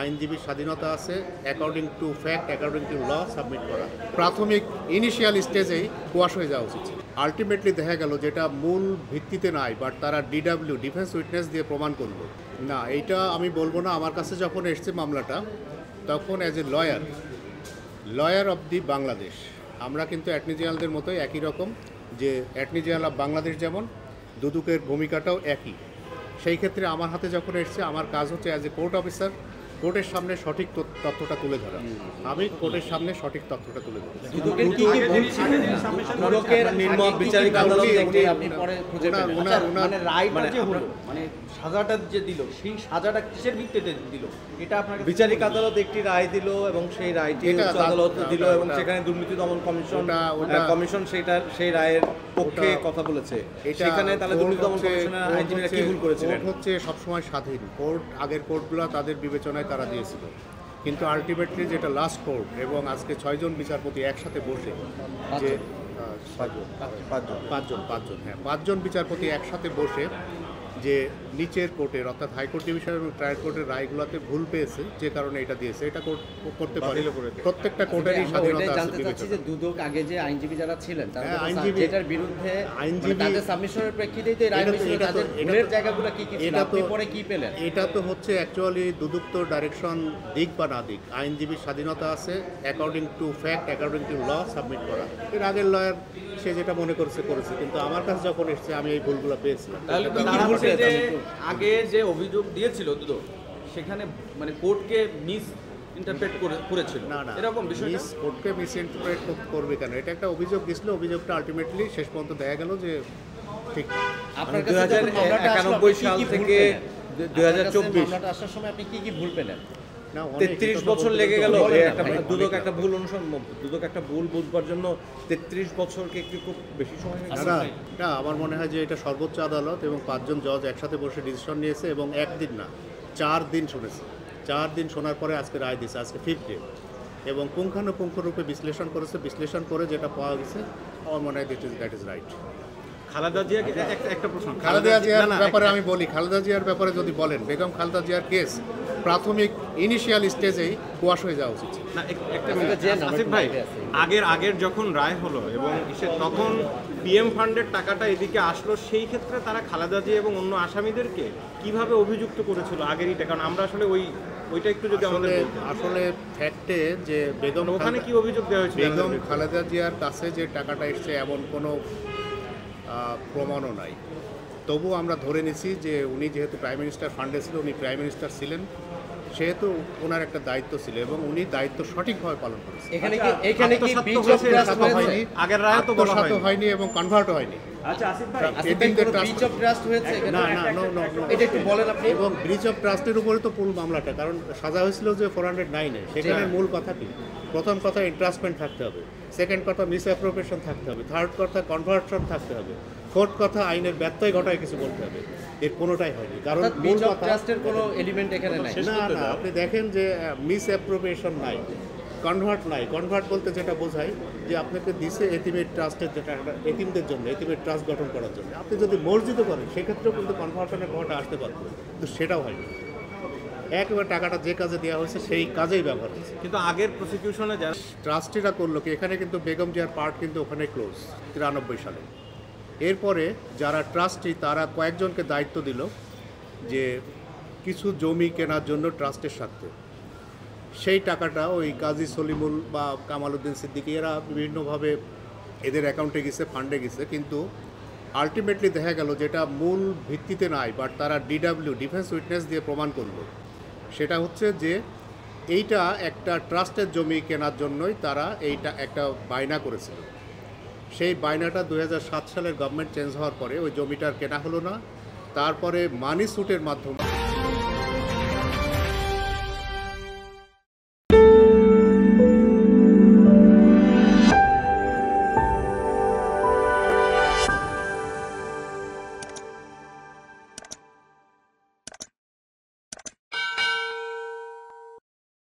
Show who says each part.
Speaker 1: আইনজীবীর স্বাধীনতা আছে according to fact, according to law submit করা। প্রাথমিক ইনিশিয়াল স্টেজেই কোয়াশ হয়ে যাওয়া উচিত। আলটিমেটলি দেখা গেল যেটা মূল ভিত্তিতে নাই, বাট তারা ডিডাব্লিউ ডিফেন্স উইটনেস দিয়ে প্রমাণ করলো। না, এইটা আমি বলবো না। আমার কাছে যখন এসছে মামলাটা, তখন as a lawyer of the Bangladesh, আমরা কিন্তু অ্যাটর্নি জেনারেলদের মতোই একই রকম, যে অ্যাটর্নি জেনারেল অফ বাংলাদেশ যেমন, দুদকের ভূমিকাটাও একই। সেই ক্ষেত্রে আমার হাতে যখন এসছে, আমার কাজ হচ্ছে অ্যাজ এ কোর্ট অফিসার কোর্টের সামনে সঠিক তথ্যটা তুলে ধরা। আমি কোর্টের সামনে সঠিক তথ্যটা তুলে ধরি।
Speaker 2: সাজাটা যে দিল, সেই সাজাটা কিসের ভিত্তিতে দিল? এটা আপনার
Speaker 3: বিচারিক আদালত একটি রায় দিল এবং সেই রায়টি আদালত দিল এবং সেখানে দুর্নীতি দমন কমিশন সেই রায়ের পক্ষে কথা বলেছে। সেখানে তাহলে দুর্নীতি দমন কমিশনের আইনজীবীরা কি ভুল করেছিলেন?
Speaker 1: কোর্ট হচ্ছে সবসময় স্বাধীন। কোর্ট, আগের কোর্টগুলো তাদের বিবেচনায় তারা দিয়েছিল, কিন্তু আলটিমেটলি যেটা লাস্ট কোর্ট এবং আজকে 6 জন বিচারপতি একসাথে বসে, যে 5 জন বিচারপতি একসাথে বসে যে নিচের কোর্টের অর্থাৎ হাইকোর্ট ডিভিশন এবং ট্রায়াল কোর্টের রায়গুলোতে ভুল পেয়েছে, যে কারণে এটা দিয়েছে, এটা করতে পারে। প্রত্যেকটা কোর্টেরই স্বাধীনতা আছে।
Speaker 2: যে দুদক আগে যে আইনজীবী যারা ছিলেন, তারা যেটার বিরুদ্ধে তাদের সাবমিশনের প্রেক্ষিতেই তো রায় হয়েছিল, তাদের ভুলের জায়গাগুলো কি কি ছিল, আপনি পরে কি পেলেন?
Speaker 1: এটা তো হচ্ছে অ্যাকচুয়ালি দুদক তো ডাইরেকশন দিক বা না দিক, আইনজীবীর স্বাধীনতা আছে according to fact, according to law submit করা। এর আগের লয়ার সে যেটা মনে করেছে, কিন্তু আমার কাছে যখন এসছে আমি এই ভুলগুলো পেয়েছিলাম।
Speaker 2: আগে যে অভিযোগ দিয়েছিল দুদক, সেখানে মানে কোর্টকে মিস ইন্টারপ্রেট করেছিল,
Speaker 1: না
Speaker 2: এরকম বিষয়
Speaker 1: কোর্টকে মিস ইন্টারপ্রেট করবে কেন? এটা একটা অভিযোগ দিয়েছিল, অভিযোগটা আলটিমেটলি শেষ পর্যন্ত দেখা গেল যে ঠিক।
Speaker 2: আপনার কাছে 1991 সাল থেকে 2024 আসার সময় আপনি কি ভুল পেলেন?
Speaker 3: 33 বছর লেগে গেল দুদক একটা ভুল বুঝবার জন্য। 33 বছরকে একটু খুব বেশি সময় হয়ে গেল
Speaker 1: না? আমার মনে হয় যে এটা সর্বোচ্চ আদালত এবং 5 জন জজ একসাথে বসে ডিসিশন নিয়েছে এবং একদিন না 4 দিন শুনেছে। 4 দিন শোনার পরে আজকে রায় দিয়েছে, আজকে 5th ডে, এবং পুঙ্খানুপুঙ্খরূপে বিশ্লেষণ করে যেটা পাওয়া গেছে, আমার মনে হয় that is right.
Speaker 3: Khaleda Zia, একটা প্রশ্ন,
Speaker 1: খালেদা জিয়ার ব্যাপারে আমি বলি। খালেদা জিয়ার ব্যাপারে যদি বলেন, বেগম খালেদা জিয়ার কেস প্রাথমিক ইনিশিয়াল স্টেজেই কোয়াশ হয়ে যাওয়া উচিত।
Speaker 3: আসিফ ভাই, আগের যখন রায় হলো এবং তখন পিএম ফান্ডের টাকাটা এদিকে আসলো, সেই ক্ষেত্রে তারা খালেদা জিয়া এবং অন্য আসামিদেরকে কিভাবে অভিযুক্ত করেছিল আগেরই টাকা? কারণ আমরা আসলে ওইটা একটু যদি আমাদের
Speaker 1: আসলে ফ্যাক্টে যে বেগম
Speaker 3: ওখানে কি অভিযোগ দেওয়া হয়েছিল,
Speaker 1: বেগম খালেদা জিয়ার কাছে যে টাকাটা এসছে এমন কোনো প্রমাণও নাই। তবু আমরা ধরে নিছি যে উনি যেহেতু প্রাইম মিনিস্টার ফান্ডে ছিল, উনি প্রাইম মিনিস্টার ছিলেন, সেহেতু ওনার একটা দায়িত্ব ছিল এবং উনি দায়িত্ব সঠিকভাবে পালন করেছেন।
Speaker 2: এখানে কি বিচ অফ ট্রাস্ট হয়নি?
Speaker 3: আগের রায় তো বলা
Speaker 1: হয়নি এবং কনভার্ট হয়নি।
Speaker 2: আচ্ছা আসিফ ভাই, বিচ অফ ট্রাস্ট হয়েছে?
Speaker 1: না,
Speaker 2: এটা একটু বলেন আপনি।
Speaker 1: এবং ব্রিচ অফ ট্রাস্টের উপরে তো পুরো মামলাটা, কারণ সাজা হয়েছিল যে 409-এ। সেখানে মূল কথা কি? প্রথম কথা ইন্ট্রাস্টমেন্ট থাকতে হবে, সেকেন্ড কথা মিস অ্যাপ্রোপ্রিয়েশন থাকতে হবে, থার্ড কথা কনভার্সন থাকতে হবে, ফোর্থ কথা আইনের ব্যত্যয় ঘটায় কিছু বলতে হবে। এর কোনোটাই হয়নি, কারণ
Speaker 2: বিচ অফ ট্রাস্টের কোনো এলিমেন্ট এখানে নাই।
Speaker 1: না, আপনি দেখেন যে মিস অ্যাপ্রোপ্রিয়েশন নাই, কনভার্ট নাই। কনভার্ট বলতে যেটা বোঝায় যে আপনাকে দিছে এতিমের ট্রাস্টের যেটা এতিমদের জন্য, এতিমের ট্রাস্ট গঠন করার জন্য। আপনি যদি মসজিদও করেন, সেক্ষেত্রেও কিন্তু কনভার্সনের কথাটা আসতে পারবে, কিন্তু সেটাও হয়নি। একবার টাকাটা যে কাজে দেওয়া হয়েছে সেই কাজেই ব্যবহার হয়েছে।
Speaker 3: কিন্তু আগের প্রসিকিউশনে যারা
Speaker 1: ট্রাস্টিরা করলো কি, এখানে কিন্তু বেগম জিয়ার পার্ট কিন্তু ওখানে ক্লোজ 93 সালে। এরপরে যারা ট্রাস্টি, তারা কয়েকজনকে দায়িত্ব দিল যে কিছু জমি কেনার জন্য ট্রাস্টের স্বার্থে। সেই টাকাটা ওই কাজী সলিমুল বা কামাল উদ্দিন সিদ্দিকী এরা বিভিন্নভাবে এদের অ্যাকাউন্টে গেছে, ফান্ডে গেছে, কিন্তু আলটিমেটলি দেখা গেল যেটা মূল ভিত্তিতে নাই, বাট তারা ডিডাব্লিউ ডিফেন্স উইটনেস দিয়ে প্রমাণ করলো। সেটা হচ্ছে যে এইটা একটা ট্রাস্টের জমি কেনার জন্যই তারা এইটা একটা বায়না করেছিল। সেই বায়নাটা 2007 সালের গভর্নমেন্ট চেঞ্জ হওয়ার পরে ওই জমিটার কেনা হলো না। তারপরে মানি স্যুটের মাধ্যমে